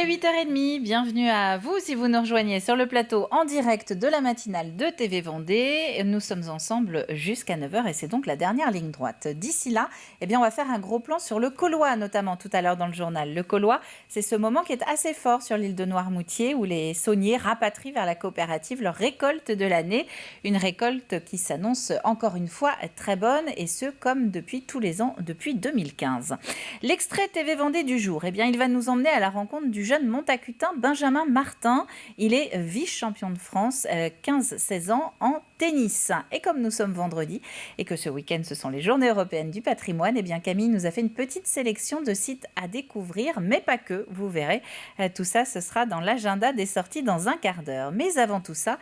8h30, bienvenue à vous si vous nous rejoignez sur le plateau en direct de la matinale de TV Vendée. Nous sommes ensemble jusqu'à 9h et c'est donc la dernière ligne droite. D'ici là, on va faire un gros plan sur le Caulois, notamment tout à l'heure dans le journal. Le Caulois, c'est ce moment qui est assez fort sur l'île de Noirmoutier où les sauniers rapatrient vers la coopérative leur récolte de l'année. Une récolte qui s'annonce encore une fois très bonne et ce comme depuis tous les ans, depuis 2015. L'extrait TV Vendée du jour, il va nous emmener à la rencontre du jeune Montacutain Benjamin Martin. Il est vice-champion de France, 15-16 ans, en tennis. Et comme nous sommes vendredi et que ce week-end ce sont les journées européennes du patrimoine, Camille nous a fait une petite sélection de sites à découvrir, mais pas que, vous verrez. Tout ça, ce sera dans l'agenda des sorties dans un quart d'heure. Mais avant tout ça,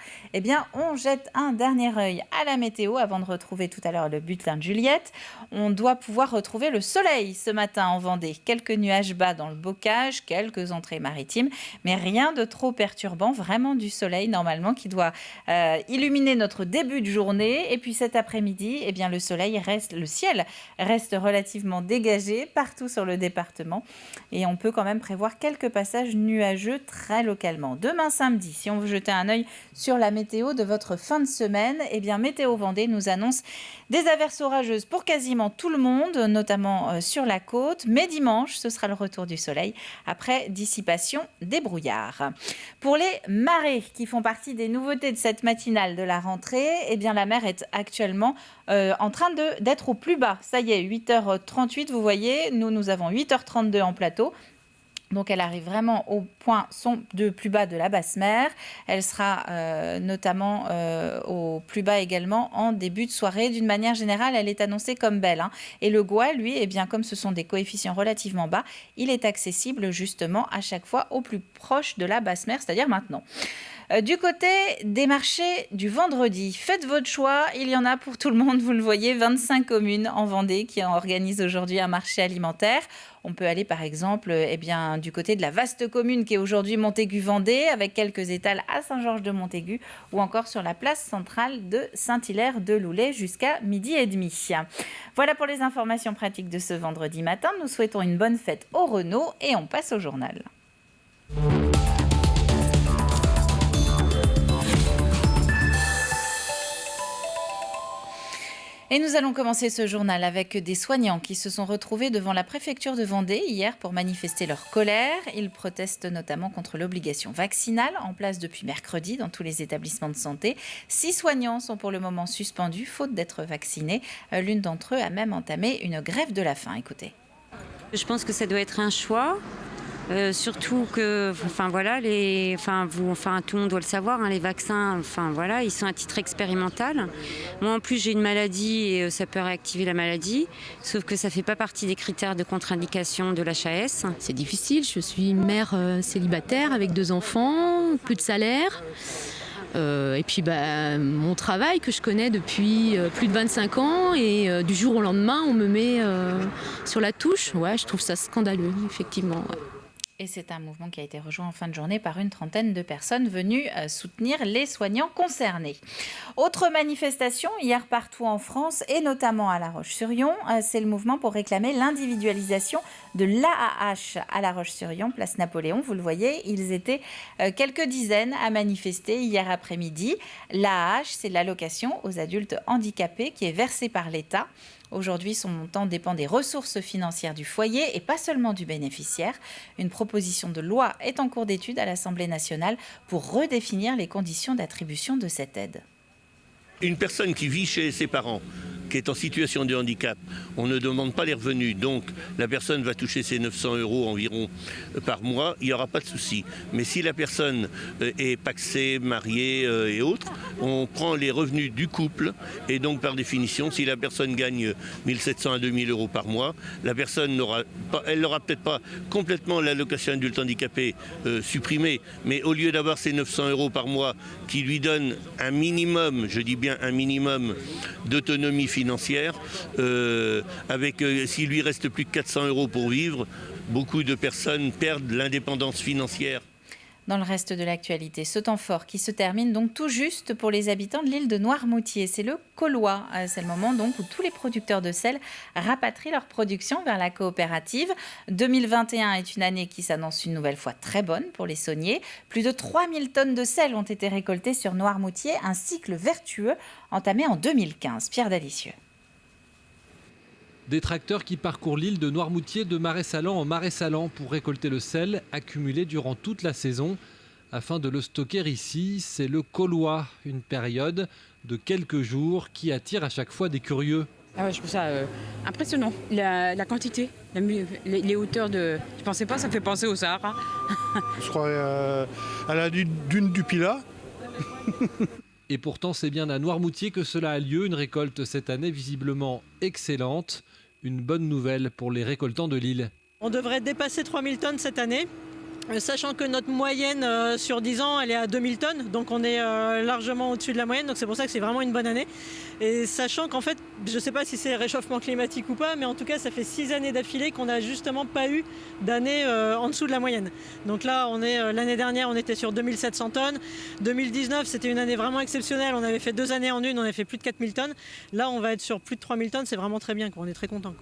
on jette un dernier œil à la météo avant de retrouver tout à l'heure le bulletin de Juliette. On doit pouvoir retrouver le soleil ce matin en Vendée. Quelques nuages bas dans le bocage, quelques entrées maritimes, mais rien de trop perturbant, vraiment du soleil normalement qui doit illuminer notre début de journée. Et puis cet après-midi, le ciel reste relativement dégagé partout sur le département et on peut quand même prévoir quelques passages nuageux très localement. Demain samedi, si on veut jeter un œil sur la météo de votre fin de semaine, Météo Vendée nous annonce des averses orageuses pour quasiment tout le monde, notamment sur la côte, mais dimanche, ce sera le retour du soleil après dissipation des brouillards. Pour les marées qui font partie des nouveautés de cette matinale de la rentrée, la mer est actuellement en train d'être au plus bas. Ça y est, 8h38, vous voyez, nous avons 8h32 en plateau. Donc elle arrive vraiment au point de plus bas de la basse mer. Elle sera notamment au plus bas également en début de soirée. D'une manière générale, elle est annoncée comme belle. Et le Gois, lui, comme ce sont des coefficients relativement bas, il est accessible justement à chaque fois au plus proche de la basse mer, c'est-à-dire maintenant. Du côté des marchés du vendredi, faites votre choix, il y en a pour tout le monde, vous le voyez, 25 communes en Vendée qui organisent aujourd'hui un marché alimentaire. On peut aller par exemple du côté de la vaste commune qui est aujourd'hui Montaigu-Vendée avec quelques étals à Saint-Georges-de-Montaigu ou encore sur la place centrale de Saint-Hilaire-de-Loulay jusqu'à 12h30. Voilà pour les informations pratiques de ce vendredi matin. Nous souhaitons une bonne fête au Renault et on passe au journal. Et nous allons commencer ce journal avec des soignants qui se sont retrouvés devant la préfecture de Vendée hier pour manifester leur colère. Ils protestent notamment contre l'obligation vaccinale en place depuis mercredi dans tous les établissements de santé. 6 soignants sont pour le moment suspendus faute d'être vaccinés. L'une d'entre eux a même entamé une grève de la faim. Écoutez. Je pense que ça doit être un choix. Surtout que, tout le monde doit le savoir, les vaccins, ils sont à titre expérimental. Moi, en plus, j'ai une maladie et ça peut réactiver la maladie, sauf que ça ne fait pas partie des critères de contre-indication de l'HAS. C'est difficile, je suis une mère célibataire avec 2 enfants, plus de salaire. Et puis mon travail que je connais depuis plus de 25 ans et du jour au lendemain, on me met sur la touche. Ouais, je trouve ça scandaleux, effectivement. Ouais. Et c'est un mouvement qui a été rejoint en fin de journée par une trentaine de personnes venues soutenir les soignants concernés. Autre manifestation hier partout en France et notamment à La Roche-sur-Yon, c'est le mouvement pour réclamer l'individualisation de l'AAH à La Roche-sur-Yon, place Napoléon. Vous le voyez, ils étaient quelques dizaines à manifester hier après-midi. L'AAH, c'est l'allocation aux adultes handicapés qui est versée par l'État. Aujourd'hui, son montant dépend des ressources financières du foyer et pas seulement du bénéficiaire. Une proposition de loi est en cours d'étude à l'Assemblée nationale pour redéfinir les conditions d'attribution de cette aide. Une personne qui vit chez ses parents, qui est en situation de handicap, on ne demande pas les revenus, donc la personne va toucher ses 900 € environ par mois, il n'y aura pas de souci. Mais si la personne est pacsée, mariée et autres, on prend les revenus du couple et donc par définition, si la personne gagne 1 700 à 2 000 € par mois, la personne n'aura peut-être pas complètement l'allocation adulte handicapé supprimée, mais au lieu d'avoir ces 900 € par mois qui lui donnent un minimum, je dis bien un minimum d'autonomie financière, s'il lui reste plus que 400 € pour vivre, beaucoup de personnes perdent l'indépendance financière. Dans le reste de l'actualité, ce temps fort qui se termine donc tout juste pour les habitants de l'île de Noirmoutier. C'est le Caulois. C'est le moment donc où tous les producteurs de sel rapatrient leur production vers la coopérative. 2021 est une année qui s'annonce une nouvelle fois très bonne pour les sauniers. Plus de 3000 tonnes de sel ont été récoltées sur Noirmoutier, un cycle vertueux entamé en 2015. Pierre Dalicieux. Des tracteurs qui parcourent l'île de Noirmoutier de Marais-Salan en Marais-Salan pour récolter le sel accumulé durant toute la saison. Afin de le stocker ici, c'est le Caulois, une période de quelques jours qui attire à chaque fois des curieux. Ah ouais, je trouve ça impressionnant. La quantité, les hauteurs de... Je pensais pas, ça fait penser au Sahara. Je crois à la dune du Pilat. Et pourtant, c'est bien à Noirmoutier que cela a lieu. Une récolte cette année visiblement excellente. Une bonne nouvelle pour les récoltants de l'île. On devrait dépasser 3000 tonnes cette année, sachant que notre moyenne sur 10 ans, elle est à 2000 tonnes. Donc on est largement au-dessus de la moyenne. Donc c'est pour ça que c'est vraiment une bonne année. Et sachant qu'en fait, je ne sais pas si c'est réchauffement climatique ou pas, mais en tout cas, ça fait 6 années d'affilée qu'on n'a justement pas eu d'année en dessous de la moyenne. Donc là, l'année dernière, on était sur 2700 tonnes. 2019, c'était une année vraiment exceptionnelle. On avait fait 2 années en une, on avait fait plus de 4000 tonnes. Là, on va être sur plus de 3000 tonnes. C'est vraiment très bien, quoi. On est très contents.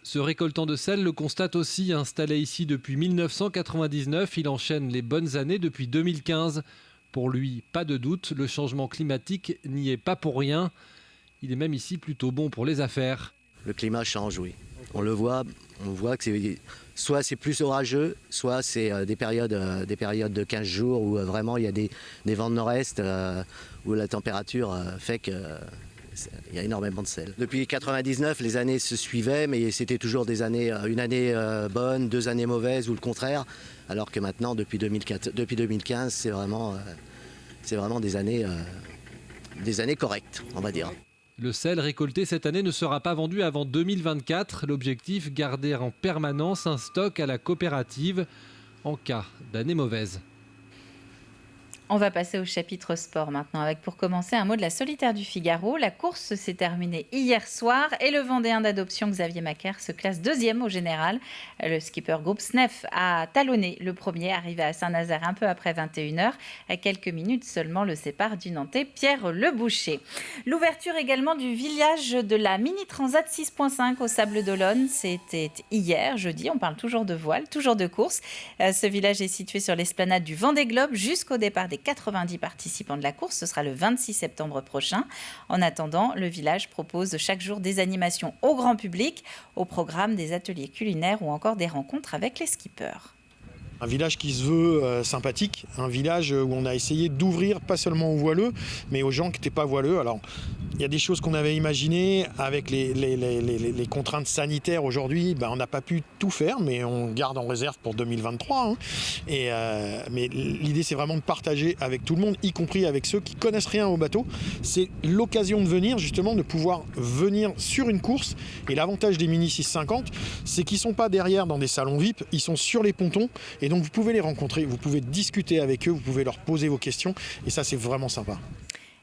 Ce récoltant de sel le constate aussi. Installé ici depuis 1999, il enchaîne les bonnes années depuis 2015. Pour lui, pas de doute, le changement climatique n'y est pas pour rien. Il est même ici plutôt bon pour les affaires. Le climat change, oui. On voit que soit c'est plus orageux, soit c'est des périodes de 15 jours où vraiment il y a des vents de nord-est, où la température fait que... Il y a énormément de sel. Depuis 1999, les années se suivaient, mais c'était toujours une année bonne, 2 années mauvaises ou le contraire. Alors que maintenant, depuis 2015, c'est vraiment des années correctes, on va dire. Le sel récolté cette année ne sera pas vendu avant 2024. L'objectif, garder en permanence un stock à la coopérative en cas d'année mauvaise. On va passer au chapitre sport maintenant avec pour commencer un mot de la solitaire du Figaro. La course s'est terminée hier soir et le Vendéen d'adoption Xavier Macaire se classe 2e au général. Le skipper groupe SNEF a talonné le premier, arrivé à Saint-Nazaire un peu après 21h. À quelques minutes seulement le sépare du Nantais Pierre Leboucher. L'ouverture également du village de la Mini Transat 6.5 au Sable d'Olonne. C'était hier, jeudi. On parle toujours de voile, toujours de course. Ce village est situé sur l'esplanade du Vendée Globe jusqu'au départ des 90 participants de la course. Ce sera le 26 septembre prochain. En attendant, le village propose chaque jour des animations au grand public, au programme des ateliers culinaires ou encore des rencontres avec les skippers. Un village qui se veut sympathique, un village où on a essayé d'ouvrir pas seulement aux voileux, mais aux gens qui n'étaient pas voileux. Alors, il y a des choses qu'on avait imaginées avec les contraintes sanitaires aujourd'hui. On n'a pas pu tout faire, mais on garde en réserve pour 2023. Mais l'idée, c'est vraiment de partager avec tout le monde, y compris avec ceux qui connaissent rien au bateau. C'est l'occasion de venir, justement, de pouvoir venir sur une course. Et l'avantage des Mini 650, c'est qu'ils ne sont pas derrière dans des salons VIP, ils sont sur les pontons. Et donc vous pouvez les rencontrer, vous pouvez discuter avec eux, vous pouvez leur poser vos questions et ça c'est vraiment sympa.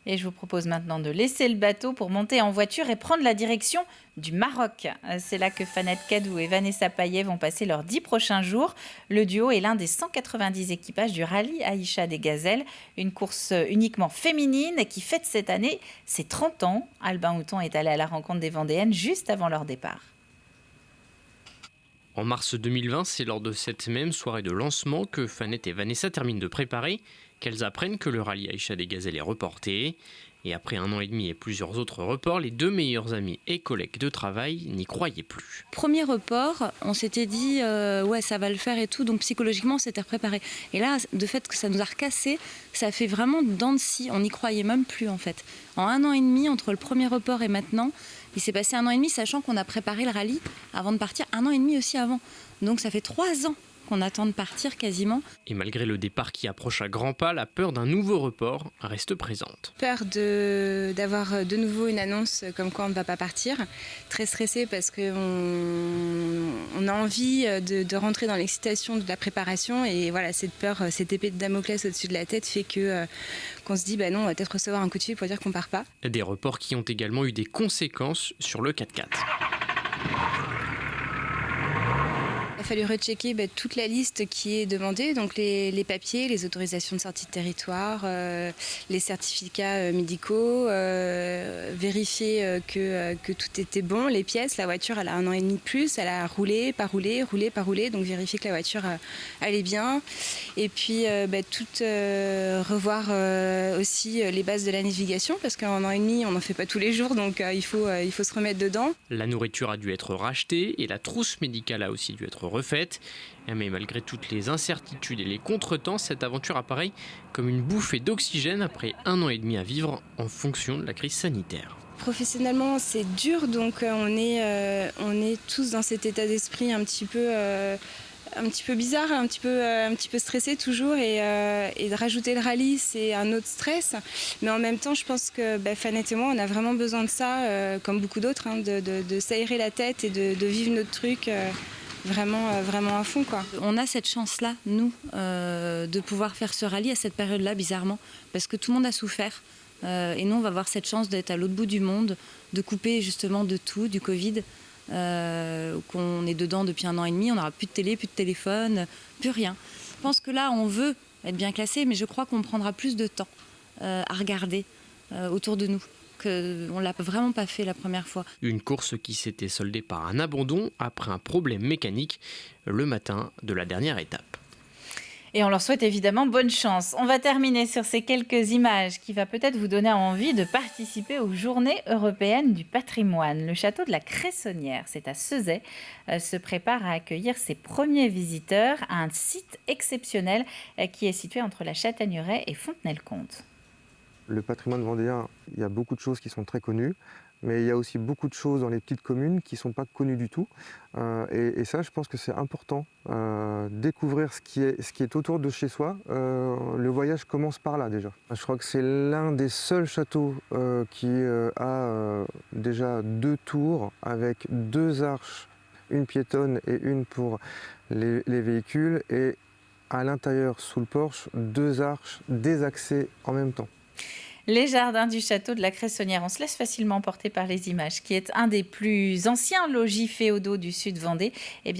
Et je vous propose maintenant de laisser le bateau pour monter en voiture et prendre la direction du Maroc. C'est là que Fanette Kadou et Vanessa Payet vont passer leurs 10 prochains jours. Le duo est l'un des 190 équipages du rallye Aïcha des Gazelles, une course uniquement féminine qui fête cette année ses 30 ans. Albin Houton est allé à la rencontre des Vendéennes juste avant leur départ. En mars 2020, c'est lors de cette même soirée de lancement que Fanette et Vanessa terminent de préparer, qu'elles apprennent que le rallye Aïcha des Gazelles est reporté. Et après 1 an et demi et plusieurs autres reports, les 2 meilleurs amis et collègues de travail n'y croyaient plus. Premier report, on s'était dit ouais ça va le faire et tout, donc psychologiquement on s'était préparé. Et là, de fait que ça nous a recassé, ça fait vraiment dents de scie, on n'y croyait même plus en fait. En 1 an et demi, entre le premier report et maintenant, il s'est passé 1 an et demi, sachant qu'on a préparé le rallye avant de partir, 1 an et demi aussi avant. Donc ça fait 3 ans qu'on attend de partir quasiment. Et malgré le départ qui approche à grands pas, la peur d'un nouveau report reste présente. Peur d'avoir de nouveau une annonce comme quoi on ne va pas partir. Très stressée parce qu'on a envie de rentrer dans l'excitation de la préparation. Et voilà, cette peur, cette épée de Damoclès au-dessus de la tête fait qu'on se dit non, on va peut-être recevoir un coup de fil pour dire qu'on ne part pas. Des reports qui ont également eu des conséquences sur le 4x4. Il fallu rechecker toute la liste qui est demandée, donc les papiers, les autorisations de sortie de territoire, les certificats médicaux, vérifier que tout était bon, les pièces, la voiture elle a 1 an et demi de plus, elle a roulé, pas roulé, donc vérifier que la voiture allait bien. Et puis revoir aussi les bases de la navigation, parce qu'en 1 an et demi on n'en fait pas tous les jours, donc il faut se remettre dedans. La nourriture a dû être rachetée et la trousse médicale a aussi dû être refaite. Mais malgré toutes les incertitudes et les contretemps, cette aventure apparaît comme une bouffée d'oxygène après 1 an et demi à vivre en fonction de la crise sanitaire. Professionnellement, c'est dur, donc on est tous dans cet état d'esprit un petit peu bizarre, un petit peu stressé toujours, et de rajouter le rallye, c'est un autre stress. Mais en même temps, je pense que Fanette et moi, on a vraiment besoin de ça, comme beaucoup d'autres, de s'aérer la tête et de vivre notre truc vraiment à fond, quoi. On a cette chance-là, nous, de pouvoir faire ce rallye à cette période-là, bizarrement, parce que tout le monde a souffert. Et nous, on va avoir cette chance d'être à l'autre bout du monde, de couper justement de tout, du Covid, qu'on est dedans depuis 1 an et demi. On n'aura plus de télé, plus de téléphone, plus rien. Je pense que là, on veut être bien classé, mais je crois qu'on prendra plus de temps à regarder autour de nous, qu'on ne l'a vraiment pas fait la première fois. Une course qui s'était soldée par un abandon après un problème mécanique le matin de la dernière étape. Et on leur souhaite évidemment bonne chance. On va terminer sur ces quelques images qui va peut-être vous donner envie de participer aux Journées européennes du patrimoine. Le château de la Cressonnière, c'est à Ceuzay, se prépare à accueillir ses premiers visiteurs à un site exceptionnel qui est situé entre la Châtaigneraie et Fontenay-le-Comte. Le patrimoine vendéen, il y a beaucoup de choses qui sont très connues, mais il y a aussi beaucoup de choses dans les petites communes qui ne sont pas connues du tout. Et ça, je pense que c'est important. Découvrir ce qui est autour de chez soi, le voyage commence par là déjà. Je crois que c'est l'un des seuls châteaux qui a déjà 2 tours avec 2 arches, une piétonne et une pour les véhicules. Et à l'intérieur, sous le porche, 2 arches, des accès en même temps. Les jardins du château de la Cressonnière, on se laisse facilement porter par les images, qui est un des plus anciens logis féodaux du sud Vendée,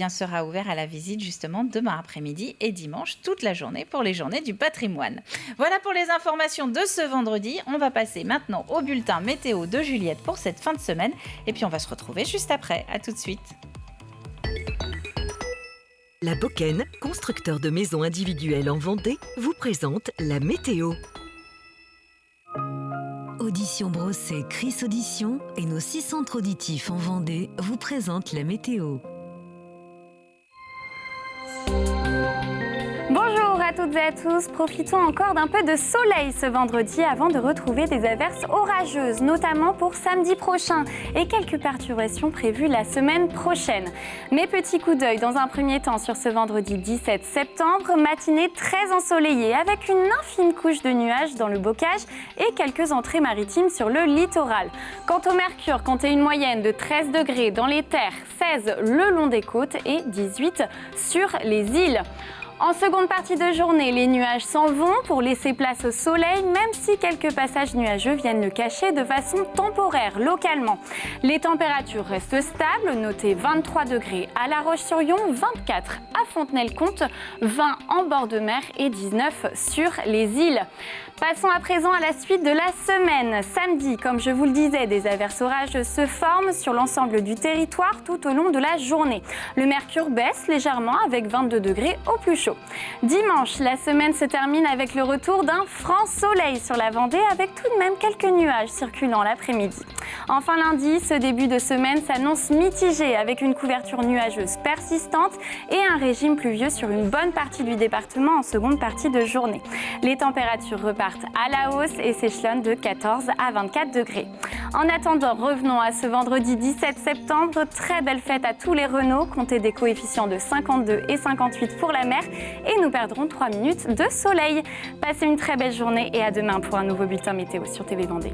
sera ouvert à la visite justement demain après-midi et dimanche toute la journée pour les Journées du patrimoine. Voilà pour les informations de ce vendredi. On va passer maintenant au bulletin météo de Juliette pour cette fin de semaine et puis on va se retrouver juste après. À tout de suite. La Bocquenne, constructeur de maisons individuelles en Vendée, vous présente la météo. Audition Brossée, Chris Audition et nos 6 centres auditifs en Vendée vous présentent la météo. Bonjour à toutes et à tous, profitons encore d'un peu de soleil ce vendredi avant de retrouver des averses orageuses, notamment pour samedi prochain et quelques perturbations prévues la semaine prochaine. Mes petits coups d'œil dans un premier temps sur ce vendredi 17 septembre, matinée très ensoleillée avec une infime couche de nuages dans le bocage et quelques entrées maritimes sur le littoral. Quant au mercure, comptez une moyenne de 13 degrés dans les terres, 16 le long des côtes et 18 sur les îles. En seconde partie de journée, les nuages s'en vont pour laisser place au soleil, même si quelques passages nuageux viennent le cacher de façon temporaire, localement. Les températures restent stables, notez 23 degrés à La Roche-sur-Yon, 24 à Fontenay-le-Comte, 20 en bord de mer et 19 sur les îles. Passons à présent à la suite de la semaine. Samedi, comme je vous le disais, des averses orageuses se forment sur l'ensemble du territoire tout au long de la journée. Le mercure baisse légèrement avec 22 degrés au plus chaud. Dimanche, la semaine se termine avec le retour d'un franc soleil sur la Vendée avec tout de même quelques nuages circulant l'après-midi. Enfin lundi, ce début de semaine s'annonce mitigé avec une couverture nuageuse persistante et un régime pluvieux sur une bonne partie du département en seconde partie de journée. Les températures repartent à la hausse et s'échelonnent de 14 à 24 degrés. En attendant, revenons à ce vendredi 17 septembre. Très belle fête à tous les Renault, comptez des coefficients de 52 et 58 pour la mer et nous perdrons 3 minutes de soleil. Passez une très belle journée et à demain pour un nouveau bulletin météo sur TV Vendée.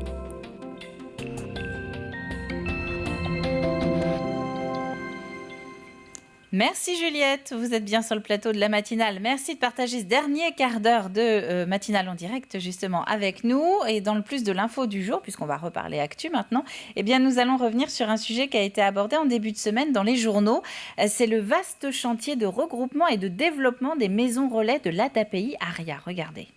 Merci Juliette, vous êtes bien sur le plateau de la matinale. Merci de partager ce dernier quart d'heure de matinale en direct justement avec nous. Et dans le plus de l'info du jour, puisqu'on va reparler actu maintenant, eh bien nous allons revenir sur un sujet qui a été abordé en début de semaine dans les journaux. C'est le vaste chantier de regroupement et de développement des maisons relais de l'ADAPI ARIA. Regardez.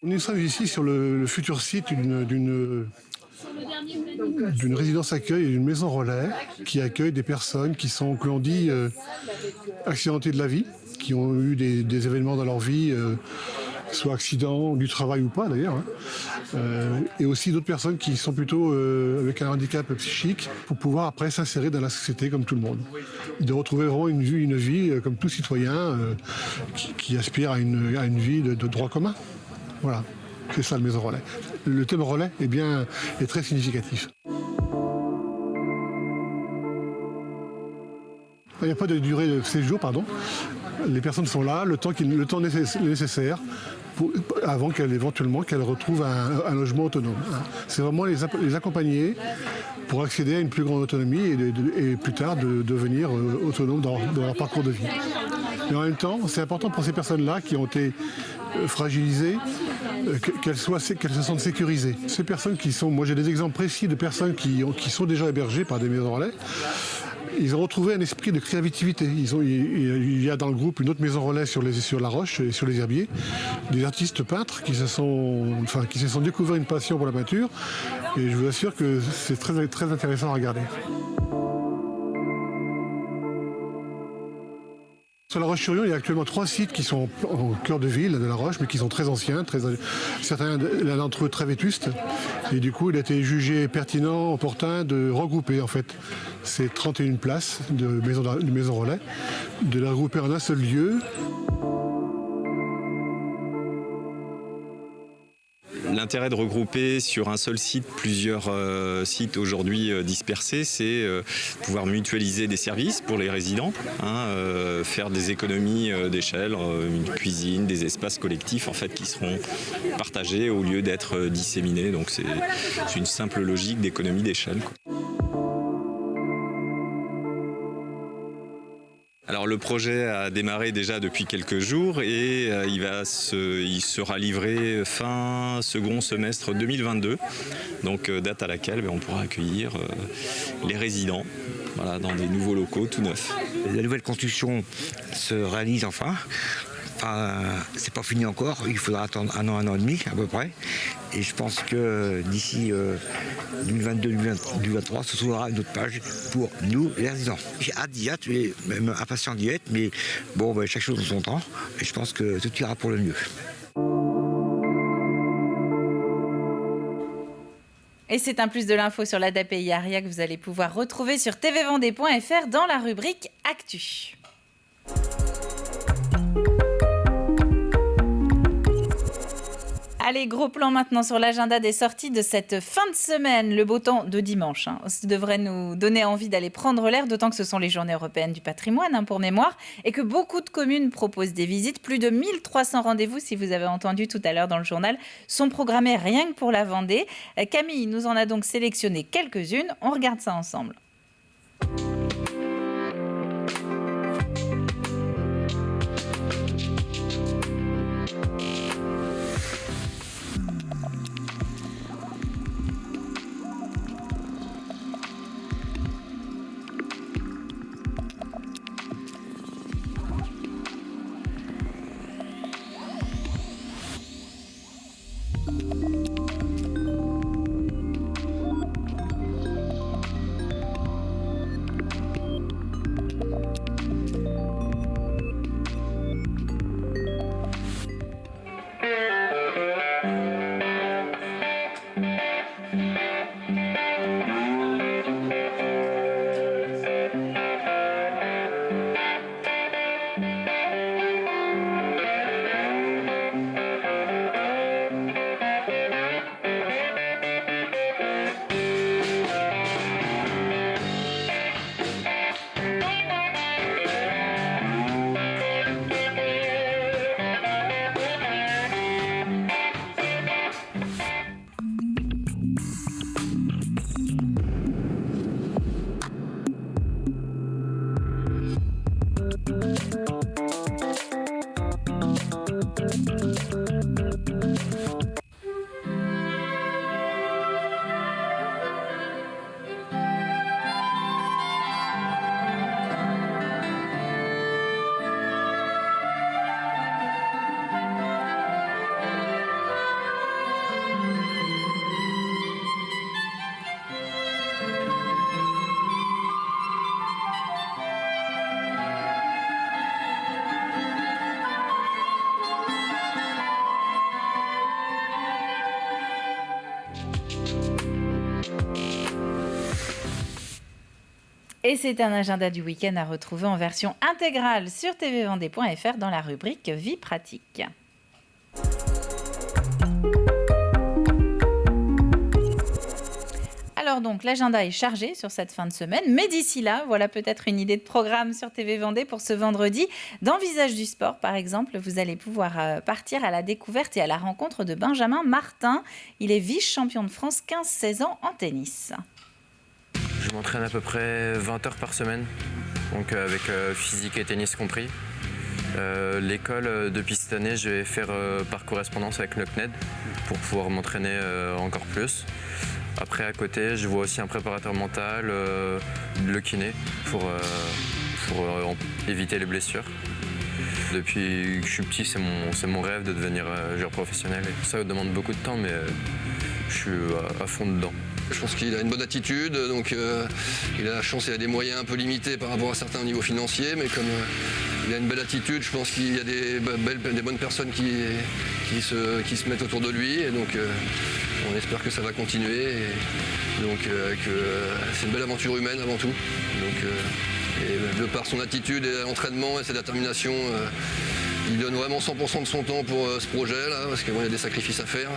Nous sommes ici sur le futur site d'une résidence accueil et d'une maison relais qui accueille des personnes qui sont, que l'on dit, accidentées de la vie, qui ont eu des événements dans leur vie, soit accident du travail ou pas d'ailleurs, et aussi d'autres personnes qui sont plutôt avec un handicap psychique pour pouvoir après s'insérer dans la société comme tout le monde. De retrouver vraiment une vie comme tout citoyen qui aspire à une vie de droit commun. Voilà, c'est ça le maison relais. Le thème relais est très significatif. Il n'y a pas de durée de séjour, Les personnes sont là, le temps nécessaire avant qu'elles retrouvent un logement autonome. C'est vraiment les accompagner pour accéder à une plus grande autonomie et plus tard de devenir autonomes dans leur parcours de vie. Mais en même temps, c'est important pour ces personnes-là qui ont été fragilisées, qu'elles se sentent sécurisées. Ces personnes moi j'ai des exemples précis de personnes qui sont déjà hébergées par des maisons relais. Ils ont retrouvé un esprit de créativité. Il y a dans le groupe une autre maison relais sur la Roche et sur les Herbiers, des artistes peintres qui se sont découverts une passion pour la peinture. Et je vous assure que c'est très, très intéressant à regarder. Sur la Roche-sur-Yon, il y a actuellement 3 sites qui sont au cœur de ville de la Roche, mais qui sont très anciens, certains d'entre eux très vétustes. Et du coup, il a été jugé pertinent, opportun de regrouper en fait ces 31 places de maisons relais, de les regrouper en un seul lieu. L'intérêt de regrouper sur un seul site plusieurs sites aujourd'hui dispersés, c'est pouvoir mutualiser des services pour les résidents, faire des économies d'échelle, une cuisine, des espaces collectifs en fait qui seront partagés au lieu d'être disséminés. Donc c'est une simple logique d'économie d'échelle. Alors le projet a démarré déjà depuis quelques jours et il sera livré fin second semestre 2022, donc date à laquelle on pourra accueillir les résidents dans des nouveaux locaux tout neufs. La nouvelle construction se réalise enfin. C'est pas fini encore, il faudra attendre un an et demi à peu près. Et je pense que d'ici 2022-2023, ce sera une autre page pour nous, les résidents. J'ai hâte d'y être, je suis même impatient d'y être, mais chaque chose en son temps. Et je pense que tout ira pour le mieux. Et c'est un plus de l'info sur l'ADAPI ARIA que vous allez pouvoir retrouver sur tvvendée.fr dans la rubrique Actu. Allez, gros plan maintenant sur l'agenda des sorties de cette fin de semaine. Le beau temps de dimanche ça devrait nous donner envie d'aller prendre l'air, d'autant que ce sont les journées européennes du patrimoine, pour mémoire, et que beaucoup de communes proposent des visites. Plus de 1300 rendez-vous, si vous avez entendu tout à l'heure dans le journal, sont programmés rien que pour la Vendée. Camille nous en a donc sélectionné quelques-unes. On regarde ça ensemble. Et c'est un agenda du week-end à retrouver en version intégrale sur tvvendée.fr dans la rubrique Vie pratique. Alors donc, l'agenda est chargé sur cette fin de semaine, mais d'ici là, voilà peut-être une idée de programme sur TV Vendée pour ce vendredi. Dans Visage du sport, par exemple, vous allez pouvoir partir à la découverte et à la rencontre de Benjamin Martin. Il est vice-champion de France 15-16 ans en tennis. Je m'entraîne à peu près 20 heures par semaine, donc avec physique et tennis compris. L'école, depuis cette année, je vais faire par correspondance avec le CNED pour pouvoir m'entraîner encore plus. Après, à côté, je vois aussi un préparateur mental, le kiné, pour éviter les blessures. Depuis que je suis petit, c'est mon rêve de devenir joueur professionnel. Ça demande beaucoup de temps, mais je suis à fond dedans. Je pense qu'il a une bonne attitude, donc il a la chance, il a des moyens un peu limités par rapport à certains niveaux financiers, mais comme il a une belle attitude, je pense qu'il y a des bonnes personnes qui se mettent autour de lui, et donc on espère que ça va continuer. Et donc c'est une belle aventure humaine avant tout. Donc, et de par son attitude et l'entraînement et sa détermination, il donne vraiment 100% de son temps pour ce projet-là, parce qu'il y a des sacrifices à faire.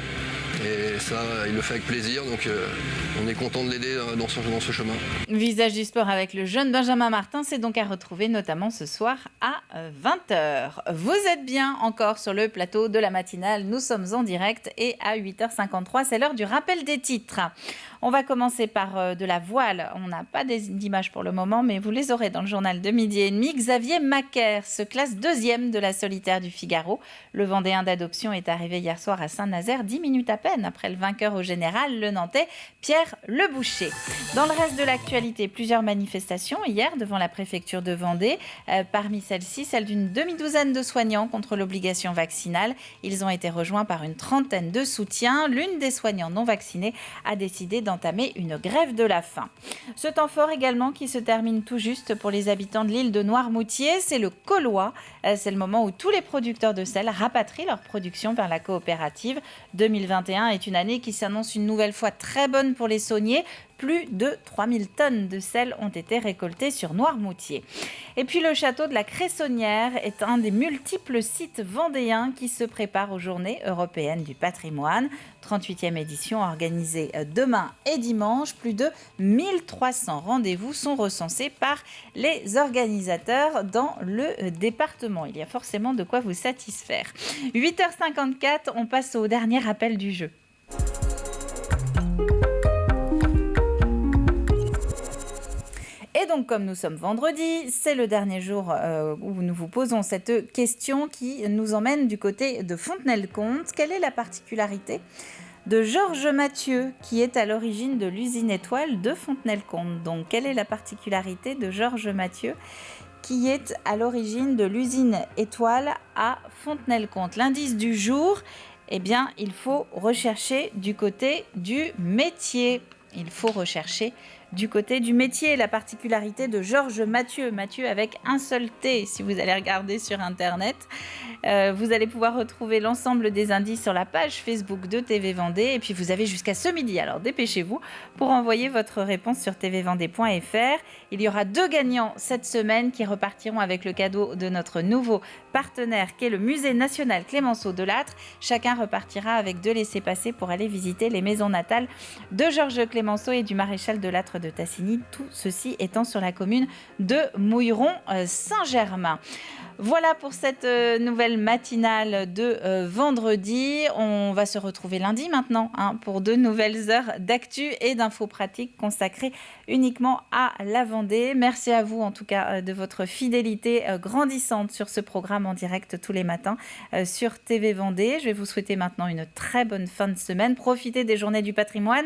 Et ça, il le fait avec plaisir, donc on est content de l'aider dans ce chemin. Visage du sport avec le jeune Benjamin Martin, c'est donc à retrouver notamment ce soir à 20h. Vous êtes bien encore sur le plateau de la matinale, nous sommes en direct et à 8h53, c'est l'heure du rappel des titres. On va commencer par de la voile. On n'a pas d'images pour le moment, mais vous les aurez dans le journal de 12h30. Xavier Macaire se classe 2e de la solitaire du Figaro. Le Vendéen d'adoption est arrivé hier soir à Saint-Nazaire, 10 minutes à peine après le vainqueur au général, le Nantais Pierre Leboucher. Dans le reste de l'actualité, plusieurs manifestations hier devant la préfecture de Vendée. Parmi celles-ci, celle d'une demi-douzaine de soignants contre l'obligation vaccinale. Ils ont été rejoints par une trentaine de soutiens. L'une des soignants non vaccinés a décidé d'entamer une grève de la faim. Ce temps fort également qui se termine tout juste pour les habitants de l'île de Noirmoutier, c'est le Caulois. C'est le moment où tous les producteurs de sel rapatrient leur production vers la coopérative. 2021 est une année qui s'annonce une nouvelle fois très bonne pour les sauniers. Plus de 3000 tonnes de sel ont été récoltées sur Noirmoutier. Et puis le château de la Cressonnière est un des multiples sites vendéens qui se préparent aux Journées européennes du patrimoine. 38e édition organisée demain et dimanche. Plus de 1300 rendez-vous sont recensés par les organisateurs dans le département. Il y a forcément de quoi vous satisfaire. 8h54, on passe au dernier rappel du jeu. Et donc, comme nous sommes vendredi, c'est le dernier jour où nous vous posons cette question qui nous emmène du côté de Fontenay-le-Comte. Quelle est la particularité de Georges Mathieu, qui est à l'origine de l'usine Étoile de Fontenay-le-Comte? Donc, quelle est la particularité de Georges Mathieu, qui est à l'origine de l'usine Étoile à Fontenay-le-Comte? L'indice du jour, eh bien, il faut rechercher du côté du métier. Il faut rechercher du côté du métier. La particularité de Georges Mathieu, Mathieu avec un seul T, si vous allez regarder sur Internet. Vous allez pouvoir retrouver l'ensemble des indices sur la page Facebook de TV Vendée. Et puis vous avez jusqu'à ce midi, alors dépêchez-vous pour envoyer votre réponse sur tvvendée.fr. Il y aura 2 gagnants cette semaine qui repartiront avec le cadeau de notre nouveau partenaire qui est le Musée national Clémenceau de Lattre. Chacun repartira avec 2 laissez-passer pour aller visiter les maisons natales de Georges Clémenceau et du maréchal de Lattre de Tassigny, tout ceci étant sur la commune de Mouilleron-Saint-Germain. Voilà pour cette nouvelle matinale de vendredi. On va se retrouver lundi maintenant pour 2 nouvelles heures d'actu et d'infos pratiques consacrées uniquement à la Vendée. Merci à vous en tout cas de votre fidélité grandissante sur ce programme en direct tous les matins sur TV Vendée. Je vais vous souhaiter maintenant une très bonne fin de semaine. Profitez des journées du patrimoine.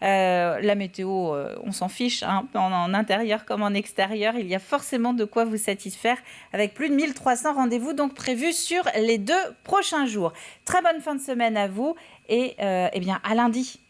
La météo, on s'en fiche, en intérieur comme en extérieur. Il y a forcément de quoi vous satisfaire avec plus de 1300 rendez-vous donc prévus sur les 2 prochains jours. Très bonne fin de semaine à vous et bien à lundi.